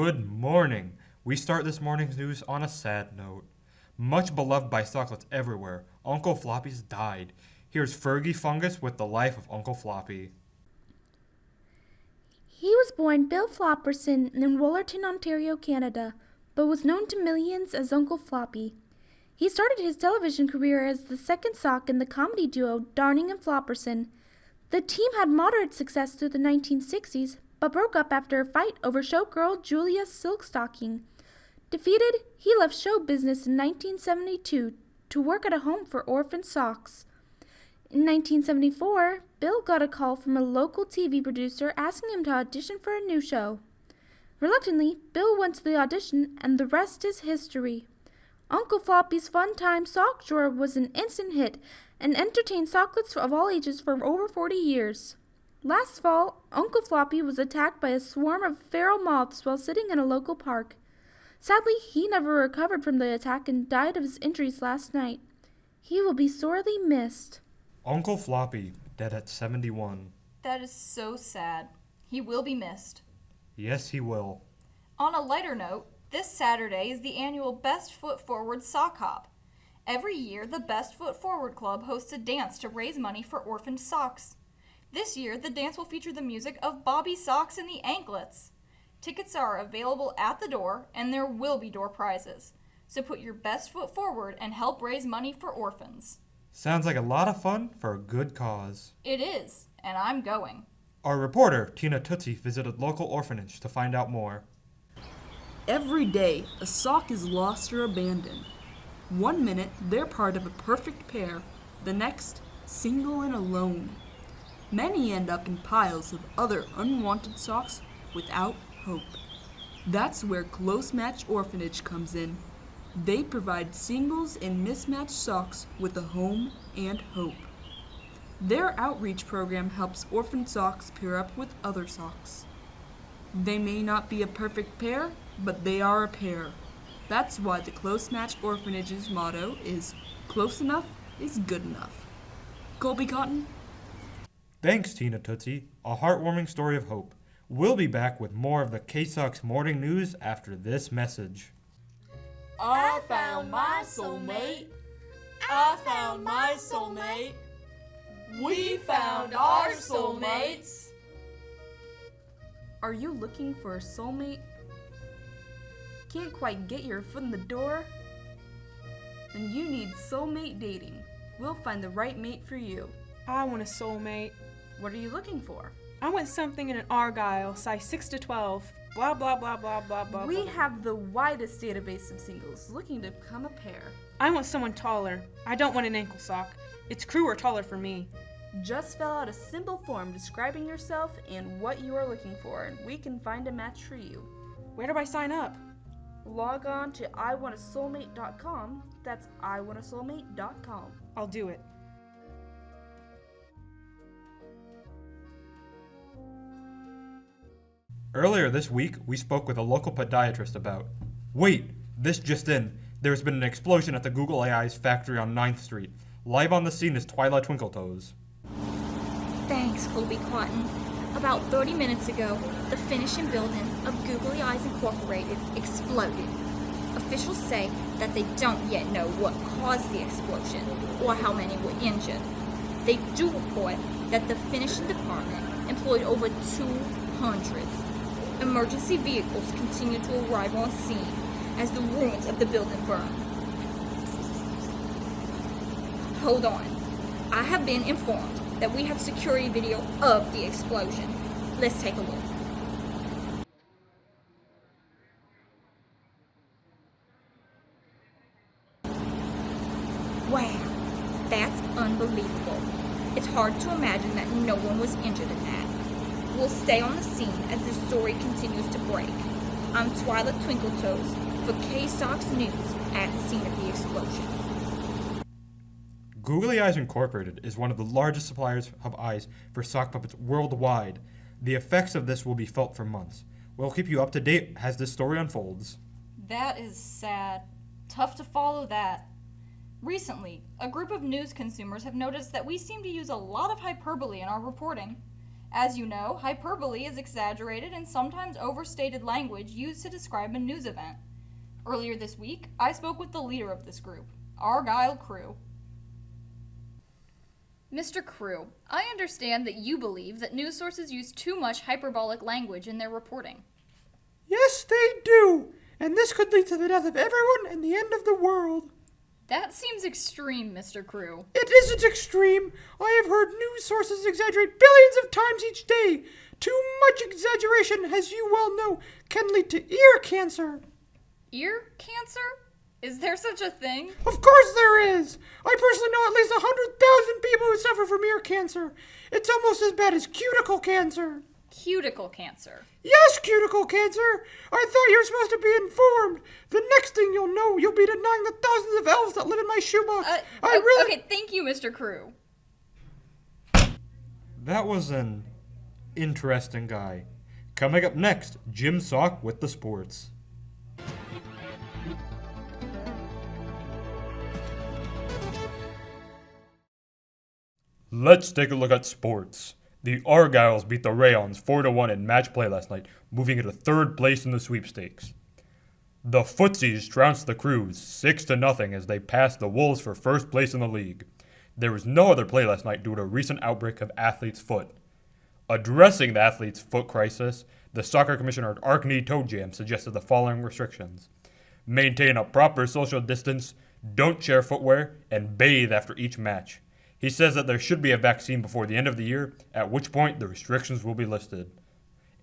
Good morning. We start this morning's news on a sad note. Much beloved by stocklets everywhere, Uncle Floppy's died. Here's Fergie Fungus with the life of Uncle Floppy. He was born Bill Flopperson in Wollerton, Ontario, Canada, but was known to millions as Uncle Floppy. He started his television career as the second sock in the comedy duo Darning and Flopperson. The team had moderate success through the 1960s, but broke up after a fight over showgirl Julia Silkstocking. Defeated, he left show business in 1972 to work at a home for orphan socks. In 1974, Bill got a call from a local TV producer asking him to audition for a new show. Reluctantly, Bill went to the audition, and the rest is history. Uncle Floppy's Fun Time Sock Drawer was an instant hit and entertained socklets of all ages for over 40 years. Last fall, Uncle Floppy was attacked by a swarm of feral moths while sitting in a local park. Sadly, he never recovered from the attack and died of his injuries last night. He will be sorely missed. Uncle Floppy, dead at 71. That is so sad. He will be missed. Yes, he will. On a lighter note, this Saturday is the annual Best Foot Forward Sock Hop. Every year, the Best Foot Forward Club hosts a dance to raise money for orphaned socks. This year, the dance will feature the music of Bobby Socks and the Anklets. Tickets are available at the door, and there will be door prizes. So put your best foot forward and help raise money for orphans. Sounds like a lot of fun for a good cause. It is, and I'm going. Our reporter, Tina Tootsie, visited local orphanage to find out more. Every day, a sock is lost or abandoned. 1 minute, they're part of a perfect pair. The next, single and alone. Many end up in piles of other unwanted socks without hope. That's where Close Match Orphanage comes in. They provide singles and mismatched socks with a home and hope. Their outreach program helps orphan socks pair up with other socks. They may not be a perfect pair, but they are a pair. That's why the Close Match Orphanage's motto is close enough is good enough. Colby Cotton? Thanks, Tina Tootsie. A heartwarming story of hope. We'll be back with more of the KSOX morning news after this message. I found my soulmate. I found my soulmate. We found our soulmates. Are you looking for a soulmate? Can't quite get your foot in the door? Then you need Soulmate Dating. We'll find the right mate for you. I want a soulmate. What are you looking for? I want something in an Argyle, size 6 to 12. Blah, blah, blah, blah, blah, blah. We blah. have the widest database of singles looking to become a pair. I want someone taller. I don't want an ankle sock. It's crew or taller for me. Just fill out a simple form describing yourself and what you are looking for, and we can find a match for you. Where do I sign up? Log on to iwantasoulmate.com. That's iwantasoulmate.com. I'll do it. Earlier this week, we spoke with a local podiatrist about, wait, this just in, there's been an explosion at the googlyeyes factory on 9th Street. Live on the scene is Twyla Twinkletoes. Thanks, Colby Cotton. About 30 minutes ago, the finishing building of googlyeyes Incorporated exploded. Officials say that they don't yet know what caused the explosion or how many were injured. They do report that the finishing department employed over 200. Emergency vehicles continue to arrive on scene as the ruins of the building burn. Hold on. I have been informed that we have security video of the explosion. Let's take a look. Wow, that's unbelievable. It's hard to imagine that no one was injured in that. We'll stay on the scene as this story continues to break. I'm Twyla Twinkletoes for KSOX News at the scene of the explosion. Googly Eyes Incorporated is one of the largest suppliers of eyes for sock puppets worldwide. The effects of this will be felt for months. We'll keep you up to date as this story unfolds. That is sad. Tough to follow that. Recently, a group of news consumers have noticed that we seem to use a lot of hyperbole in our reporting. As you know, hyperbole is exaggerated and sometimes overstated language used to describe a news event. Earlier this week, I spoke with the leader of this group, Argyle Crew. Mr. Crew, I understand that you believe that news sources use too much hyperbolic language in their reporting. Yes, they do. And this could lead to the death of everyone and the end of the world. That seems extreme, Mr. Crew. It isn't extreme. I have heard news sources exaggerate billions of times each day. Too much exaggeration, as you well know, can lead to ear cancer. Ear cancer? Is there such a thing? Of course there is. I personally know at least 100,000 people who suffer from ear cancer. It's almost as bad as cuticle cancer. Cuticle cancer. Yes, cuticle cancer. I thought you were supposed to be informed. The next thing you'll know, you'll be denying the thousands of elves that live in my shoebox. Okay, thank you, Mr. Crew. That was an interesting guy. Coming up next, Jim Sock with the sports. Let's take a look at sports. The Argyles beat the Rayons 4-1 in match play last night, moving into third place in the sweepstakes. The Footsies trounced the Crews 6-0 as they passed the Wolves for first place in the league. There was no other play last night due to a recent outbreak of athlete's foot. Addressing the athlete's foot crisis, the soccer commissioner at Arkney Toe Jam suggested the following restrictions: maintain a proper social distance, don't share footwear, and bathe after each match. He says that there should be a vaccine before the end of the year, at which point the restrictions will be lifted.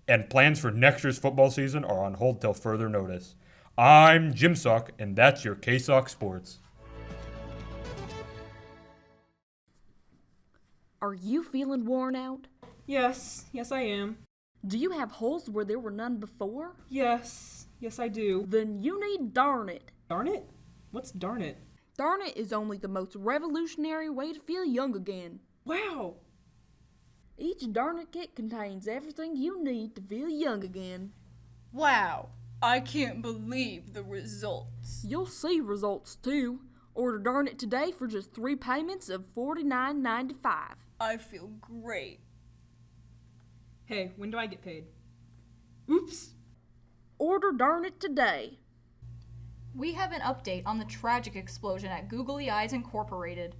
And plans for next year's football season are on hold till further notice. I'm Jim Sock, and that's your KSOX Sports. Are you feeling worn out? Yes, I am. Do you have holes where there were none before? Yes, I do. Then you need Darn It. Darn it? What's darn it? Darn It is only the most revolutionary way to feel young again. Wow! Each Darn It kit contains everything you need to feel young again. Wow, I can't believe the results. You'll see results too. Order Darn It today for just 3 payments of $49.95. I feel great. Hey, when do I get paid? Oops! Order Darn It today. We have an update on the tragic explosion at Googly Eyes Incorporated.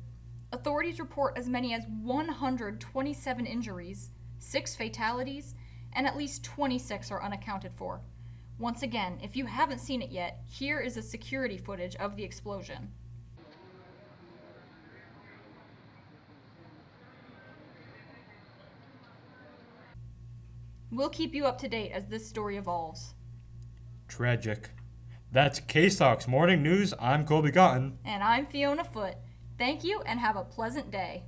Authorities report as many as 127 injuries, 6 fatalities, and at least 26 are unaccounted for. Once again, if you haven't seen it yet, here is the security footage of the explosion. We'll keep you up to date as this story evolves. Tragic. That's KSOX Morning News. I'm Colby Cotton. And I'm Fiona Foote. Thank you and have a pleasant day.